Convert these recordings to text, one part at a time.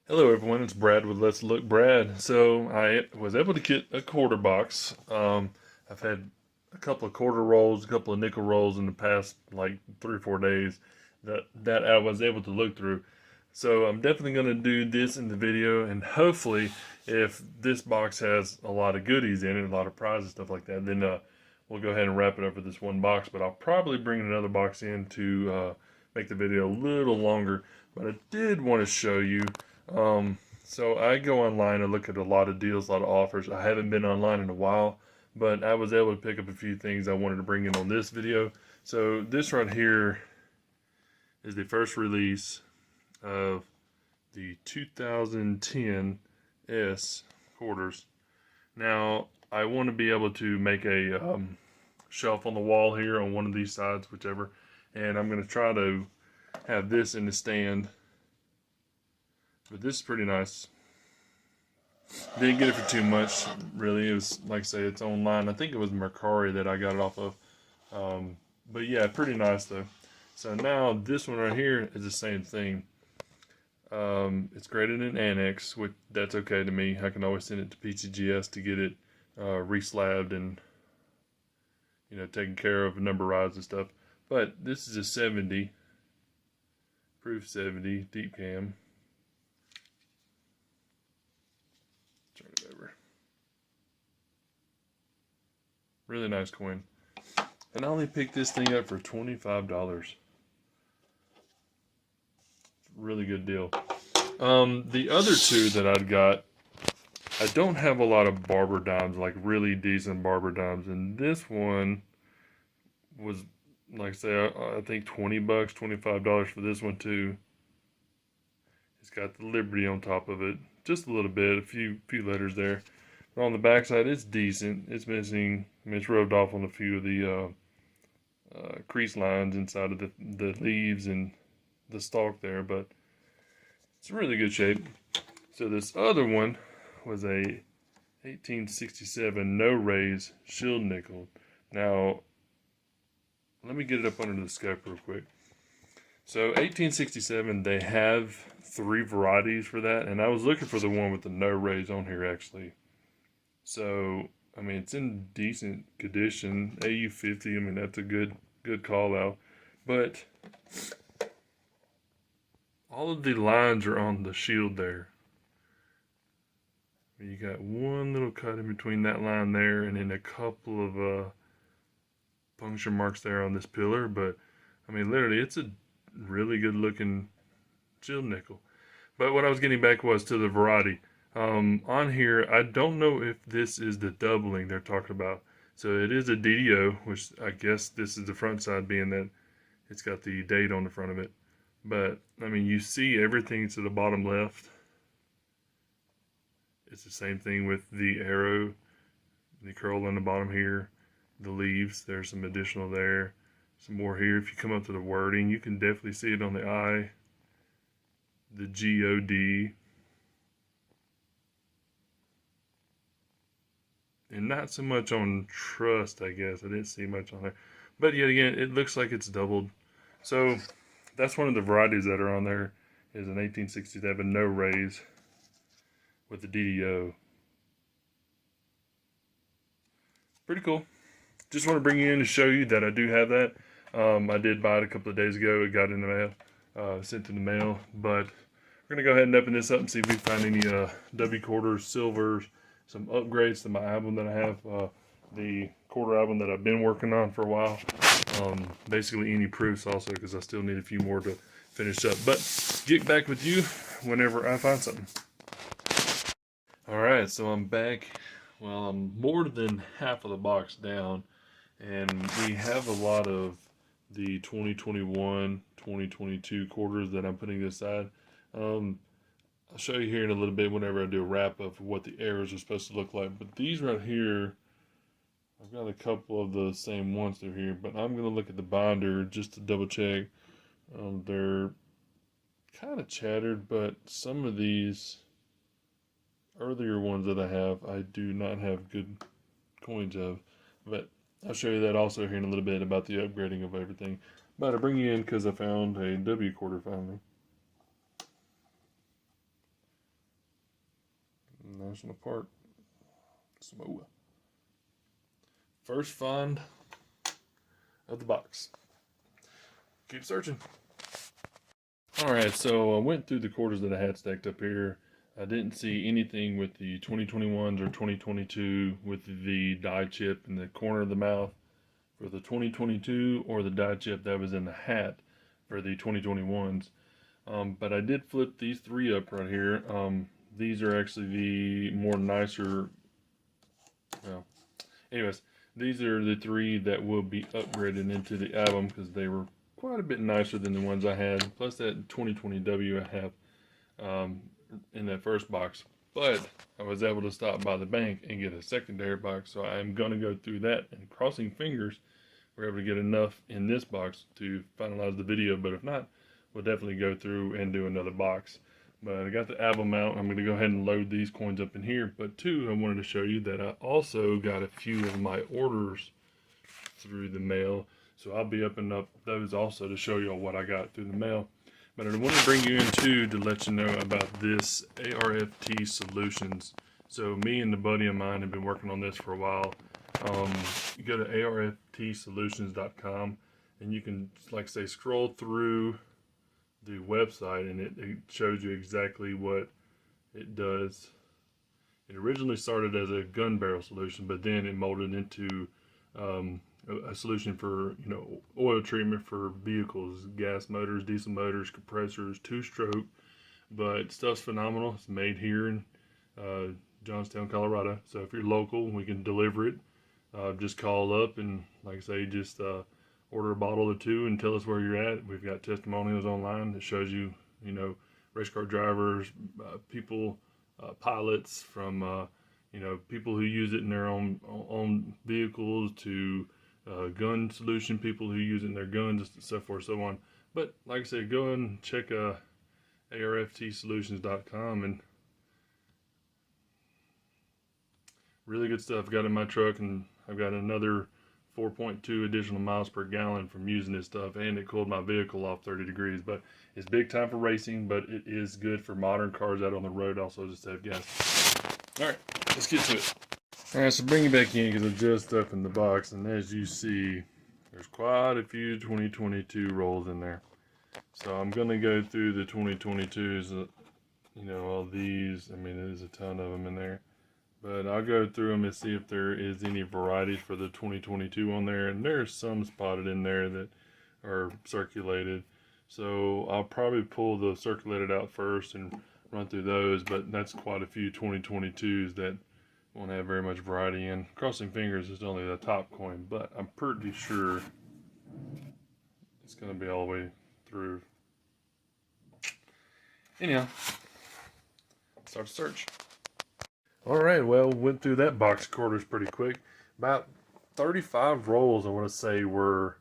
Hello everyone, it's Brad with Let's Look Brad. So I was able to get a quarter box. I've had a couple of quarter rolls, a couple of nickel rolls in the past like 3 or 4 days that I was able to look through. So I'm definitely going to do this in the video, and hopefully if this box has a lot of goodies in it, a lot of prizes, stuff like that, then we'll go ahead and wrap it up for this one box. But I'll probably bring another box in to make the video a little longer. But I did want to show you. So I go online and look at a lot of deals, a lot of offers. I haven't been online in a while, but I was able to pick up a few things I wanted to bring in on this video. So this right here is the first release of the 2010 S quarters. Now I want to be able to make a shelf on the wall here on one of these sides, whichever, and I'm going to try to have this in the stand. But this is pretty nice. Didn't get it for too much, really. It was, like I say, it's online. I think it was Mercari that I got it off of. But yeah, pretty nice though. So now this one right here is the same thing. It's graded in Annex, which that's okay to me. I can always send it to PCGS to get it re-slabbed and taken care of, numberized and stuff. But this is a 70, proof 70 deep cam. Turn it over. Really nice coin. And I only picked this thing up for $25. Really good deal. The other two that I'd got, I don't have a lot of barber dimes, like really decent barber dimes. And this one was, like I say, I think 20 bucks, $25 for this one too. It's got the Liberty on top of it. Just a little bit, a few letters there. But on the backside, it's decent. It's missing, I mean, it's rubbed off on a few of the crease lines inside of the leaves and the stalk there, but it's in really good shape. So this other one was a 1867 no raise shield nickel. Now, let me get it up under the scope real quick. So 1867, they have 3 varieties for that, and I was looking for the one with the no raise on here actually. So I mean, it's in decent condition. AU50, I mean, that's a good call out, but all of the lines are on the shield there. You got one little cut in between that line there, and then a couple of puncture marks there on this pillar. But I mean, literally, it's a really good looking shield nickel. But what I was getting back was to the variety. On here, I don't know if this is the doubling they're talking about. So it is a DDO, which I guess this is the front side, being that it's got the date on the front of it. But I mean, you see everything to the bottom left. It's the same thing with the arrow, the curl on the bottom here, the leaves. There's some additional there, some more here. If you come up to the wording, you can definitely see it on the eye. The GOD. And not so much on trust, I guess. I didn't see much on there. But yet again, it looks like it's doubled. So that's one of the varieties that are on there, is an 1867 no raise with the DDO. Pretty cool. Just want to bring you in to show you that I do have that. I did buy it a couple of days ago. It got in the mail, sent in the mail. But we're going to go ahead and open this up and see if we find any W quarters, silvers, some upgrades to my album that I have, the quarter album that I've been working on for a while. Basically any proofs also, because I still need a few more to finish up. But get back with you whenever I find something. Alright, so I'm back. Well, I'm more than half of the box down, and we have a lot of the 2021, 2022 quarters that I'm putting aside. I'll show you here in a little bit whenever I do a wrap of what the arrows are supposed to look like. But these right here, I've got a couple of the same ones through here, but I'm going to look at the binder just to double check. They're kind of chattered, but some of these earlier ones that I have, I do not have good coins of. But I'll show you that also here in a little bit about the upgrading of everything. But I bring you in because I found a W quarter finally. National Park. Samoa. First find of the box. Keep searching. Alright, so I went through the quarters that I had stacked up here. I didn't see anything with the 2021s or 2022 with the die chip in the corner of the mouth for the 2022 or the die chip that was in the hat for the 2021s. But I did flip these three up right here. These are actually the more nicer. Well, anyways, these are the three that will be upgraded into the album because they were quite a bit nicer than the ones I had. Plus that 2020W I have in that first box. But I was able to stop by the bank and get a secondary box, so I'm going to go through that, and crossing fingers we're able to get enough in this box to finalize the video. But if not, we'll definitely go through and do another box. But I got the album out. I'm going to go ahead and load these coins up in here. But two, I wanted to show you that I also got a few of my orders through the mail. So I'll be upping up those also to show you all what I got through the mail. But I want to bring you in too to let you know about this ARFT Solutions. So me and a buddy of mine have been working on this for a while. You go to ARFTsolutions.com and you can, like I say, scroll through the website and it shows you exactly what it does. It originally started as a gun barrel solution, but then it molded into a solution for, you know, oil treatment for vehicles, gas motors, diesel motors, compressors, two-stroke. But stuff's phenomenal. It's made here in Johnstown, Colorado. So if you're local, we can deliver it. Just call up and, like I say, just order a bottle or two and tell us where you're at. We've got testimonials online that shows you, you know, race car drivers, people, pilots from, you know, people who use it in their own vehicles to gun solution people who use it in their guns and so forth, so on. But like I said, go and check ARFTsolutions.com and really good stuff. I've got in my truck, and I've got another 4.2 additional miles per gallon from using this stuff, and it cooled my vehicle off 30 degrees. But it's big time for racing, but it is good for modern cars out on the road also to save gas. All right, let's get to it. All right, so bring it back in because I just opened the box, and as you see, there's quite a few 2022 rolls in there. So I'm going to go through the 2022s, you know, all these. I mean, there's a ton of them in there. But I'll go through them and see if there is any varieties for the 2022 on there. And there's some spotted in there that are circulated. So I'll probably pull the circulated out first and run through those. But that's quite a few 2022s that won't have very much variety in. Crossing fingers is only the top coin, but I'm pretty sure it's going to be all the way through. Anyhow, start the search. Alright, well, went through that box of quarters pretty quick. About 35 rolls, I want to say, were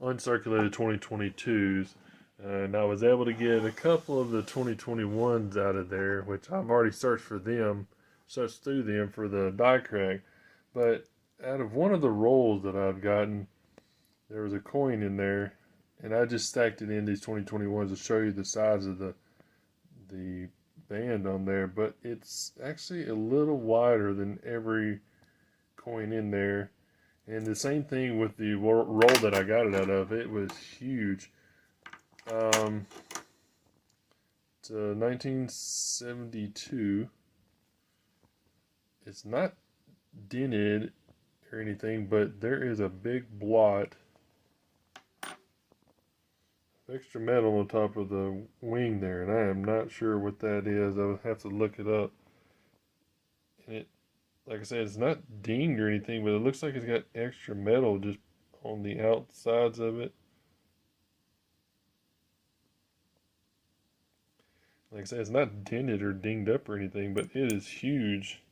uncirculated 2022s. And I was able to get a couple of the 2021s out of there, which I've already searched through them for the die crack. But out of one of the rolls that I've gotten, there was a coin in there. And I just stacked it in these 2021s to show you the size of the band on there, but it's actually a little wider than every coin in there. And the same thing with the roll that I got it out of. It was huge. It's 1972. It's not dented or anything, but there is a big blot extra metal on top of the wing there, and I am not sure what that is. I would have to look it up. And it, like I said, it's not dinged or anything, but it looks like it's got extra metal just on the outsides of it. Like I said, it's not dented or dinged up or anything, but it is huge.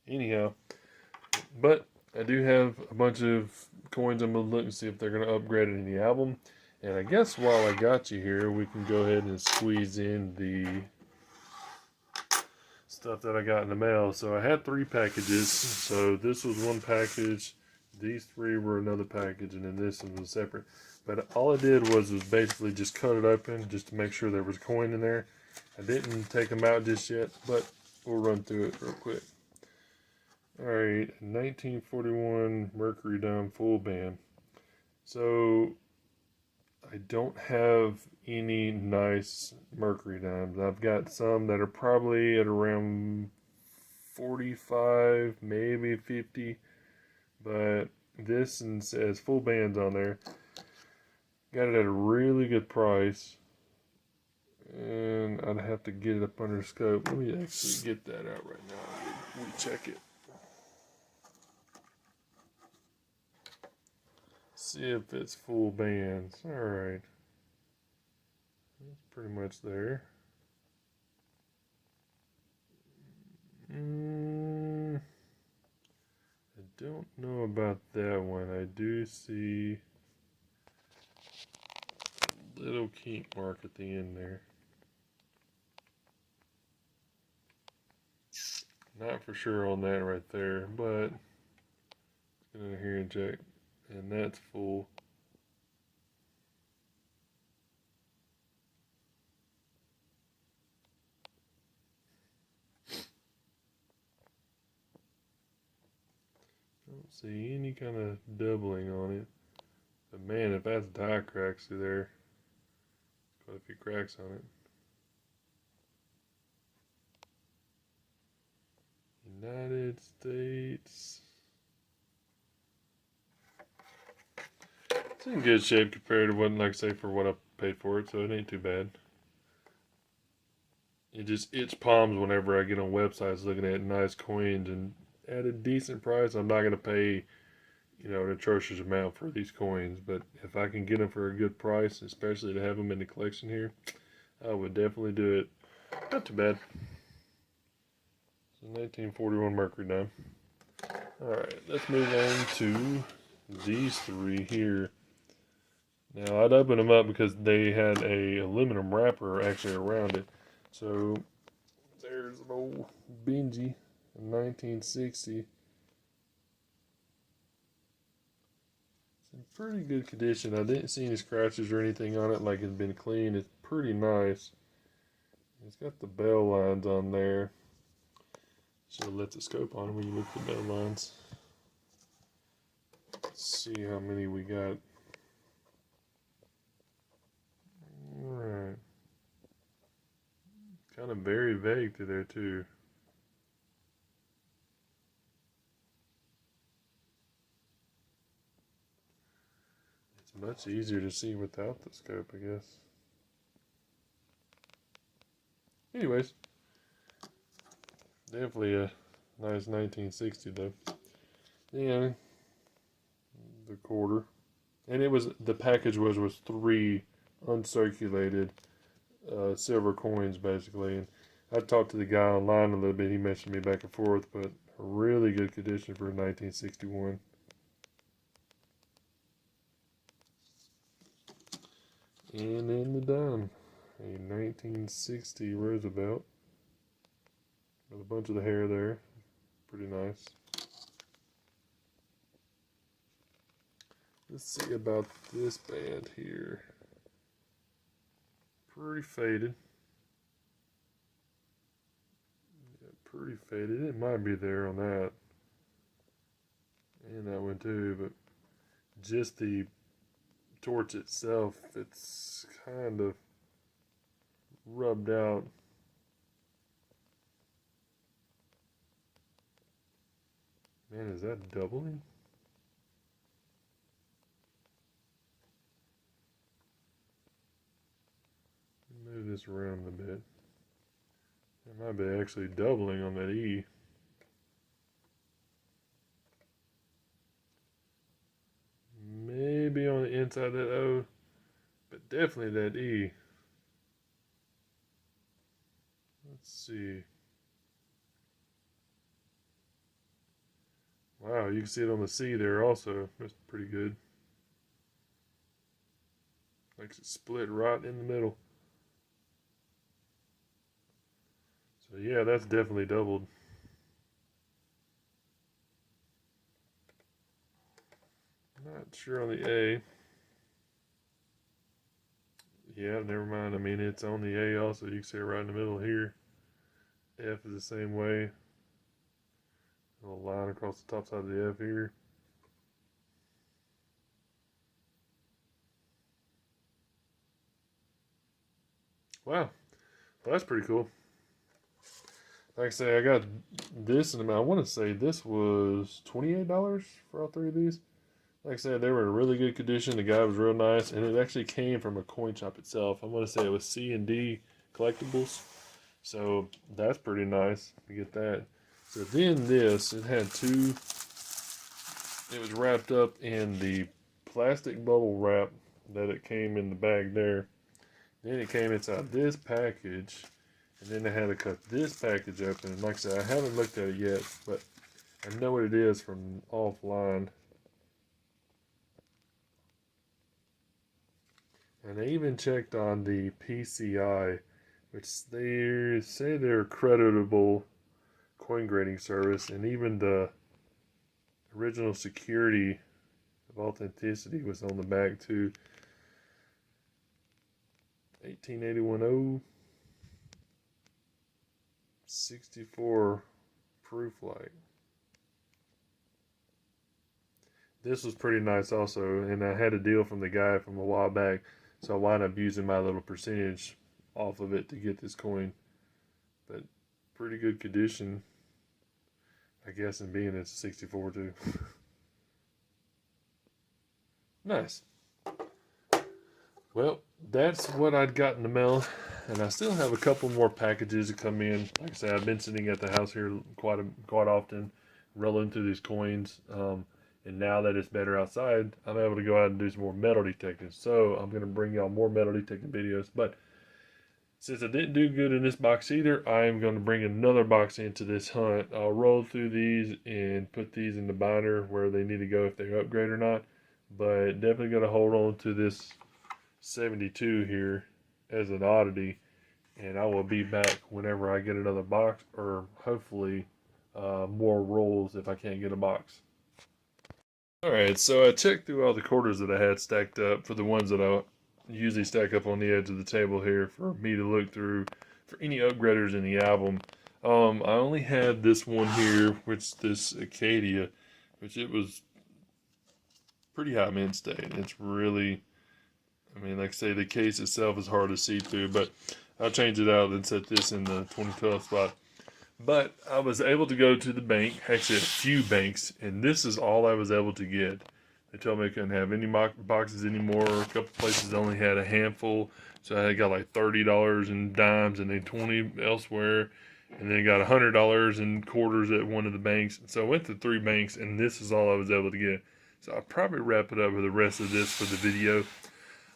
Anyhow, but I do have a bunch of coins. I'm going to look and see if they're going to upgrade it in the album. And I guess while I got you here, we can go ahead and squeeze in the stuff that I got in the mail. So I had 3 packages. So this was one package. These 3 were another package. And then this one was separate. But all I did was basically just cut it open just to make sure there was a coin in there. I didn't take them out just yet, but we'll run through it real quick. Alright, 1941 Mercury Dime full band. So, I don't have any nice Mercury dimes. I've got some that are probably at around 45, maybe 50, but this one says full bands on there. Got it at a really good price, and I'd have to get it up under scope. Let me actually get that out right now. Let me check it. See if it's full bands. Alright. That's pretty much there. I don't know about that one. I do see a little kink mark at the end there. Not for sure on that right there, but get in here and check. And that's full. Don't see any kind of doubling on it. But man, if that's die cracks through there, quite a few cracks on it. United States. It's in good shape compared to what, like I say, for what I paid for it, so it ain't too bad. It just itch palms whenever I get on websites looking at nice coins, and at a decent price, I'm not going to pay, you know, an atrocious amount for these coins. But if I can get them for a good price, especially to have them in the collection here, I would definitely do it. Not too bad. So 1941 Mercury dime. Alright, let's move on to these three here. Now, I'd open them up because they had a aluminum wrapper actually around it. So, there's an old Benji in 1960. It's in pretty good condition. I didn't see any scratches or anything on it like it's been cleaned. It's pretty nice. It's got the bell lines on there. Should have let the scope on when you look at the bell lines. Let's see how many we got. Alright. Kind of very vague through there too. It's much easier to see without the scope, I guess. Anyways. Definitely a nice 1960 though. Yeah. The quarter. And it was, the package was 3 uncirculated silver coins basically. And I talked to the guy online a little bit. He mentioned me back and forth, but a really good condition for 1961. And in the dime, a 1960 Roosevelt with a bunch of the hair there. Pretty nice. Let's see about this band here. Pretty faded. Yeah, pretty faded. It might be there on that. And that one too, but just the torch itself, it's kind of rubbed out. Man, is that doubling? Move this around a bit. It might be actually doubling on that E. Maybe on the inside of that O, but definitely that E. Let's see. Wow, you can see it on the C there also. That's pretty good. Like it's split right in the middle. So yeah, that's definitely doubled. Not sure on the A. Yeah, never mind. I mean, it's on the A also. You can see it right in the middle here. F is the same way. A little line across the top side of the F here. Wow. Well, that's pretty cool. Like I say, I got this, and I want to say this was $28 for all three of these. Like I said, they were in really good condition. The guy was real nice, and it actually came from a coin shop itself. I want to say it was C&D Collectibles. So that's pretty nice to get that. So then this, it had two, it was wrapped up in the plastic bubble wrap that it came in the bag there. Then it came inside this package, and then I had to cut this package open. And like I said, I haven't looked at it yet, but I know what it is from offline. And I even checked on the PCI, which they say they're a creditable coin grading service, and even the original security of authenticity was on the back too. 18810 64 proof light. This was pretty nice also, and I had a deal from the guy from a while back, so I wound up using my little percentage off of it to get this coin. But pretty good condition, I guess, and being it's 64 too. Nice. Well, that's what I'd got in the mail, and I still have a couple more packages to come in. Like I said, I've been sitting at the house here quite often, rolling through these coins. And now that it's better outside, I'm able to go out and do some more metal detecting. So I'm going to bring y'all more metal detecting videos. But since I didn't do good in this box either, I am going to bring another box into this hunt. I'll roll through these and put these in the binder where they need to go if they upgrade or not. But definitely going to hold on to this 72 here as an oddity. And I will be back whenever I get another box, or hopefully more rolls if I can't get a box. Alright, so I checked through all the quarters that I had stacked up for the ones that I usually stack up on the edge of the table here for me to look through for any upgraders in the album. I only had this one here, which this Acadia, which it was pretty high mint state. It's really, I mean, like I say, the case itself is hard to see through, but I'll change it out and set this in the 2012 spot. But I was able to go to the bank, actually a few banks, and this is all I was able to get. They told me I couldn't have any boxes anymore. A couple places only had a handful, so I got like $30 in dimes and then 20 elsewhere, and then got $100 in quarters at one of the banks. So I went to 3 banks, and this is all I was able to get. So I'll probably wrap it up with the rest of this for the video.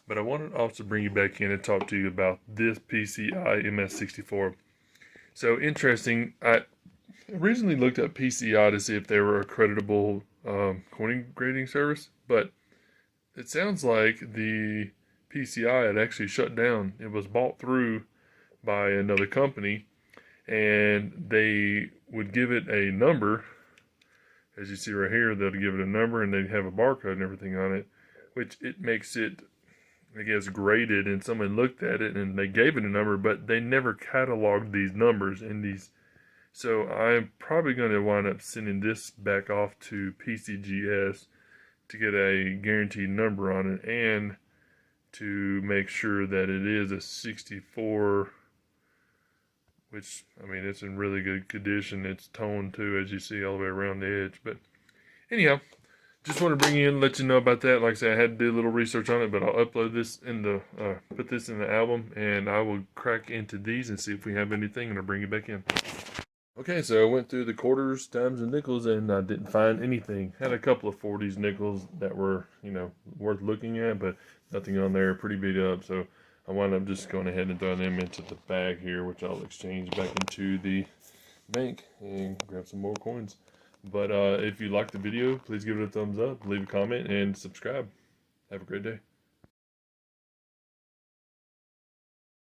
But I wanted to also bring you back in and talk to you about this PCI MS64. So interesting, I originally looked at PCI to see if they were a creditable coin grading service, but it sounds like the PCI had actually shut down. It was bought through by another company, and they would give it a number. As you see right here, they'll give it a number, and they'd have a barcode and everything on it, which it makes it, I guess, graded, and someone looked at it and they gave it a number, but they never cataloged these numbers in these. So I'm probably going to wind up sending this back off to PCGS to get a guaranteed number on it, and to make sure that it is a 64, which, I mean, it's in really good condition. It's toned too, as you see all the way around the edge. But anyhow, just want to bring you in and let you know about that. Like I said, I had to do a little research on it, but I'll upload this in the, put this in the album, and I will crack into these and see if we have anything, and I'll bring it back in. Okay, so I went through the quarters, dimes, and nickels, and I didn't find anything. Had a couple of 40s nickels that were, you know, worth looking at, but nothing on there, pretty beat up. So I wound up just going ahead and throwing them into the bag here, which I'll exchange back into the bank and grab some more coins. But if you liked the video, please give it a thumbs up, leave a comment, and subscribe. Have a great day.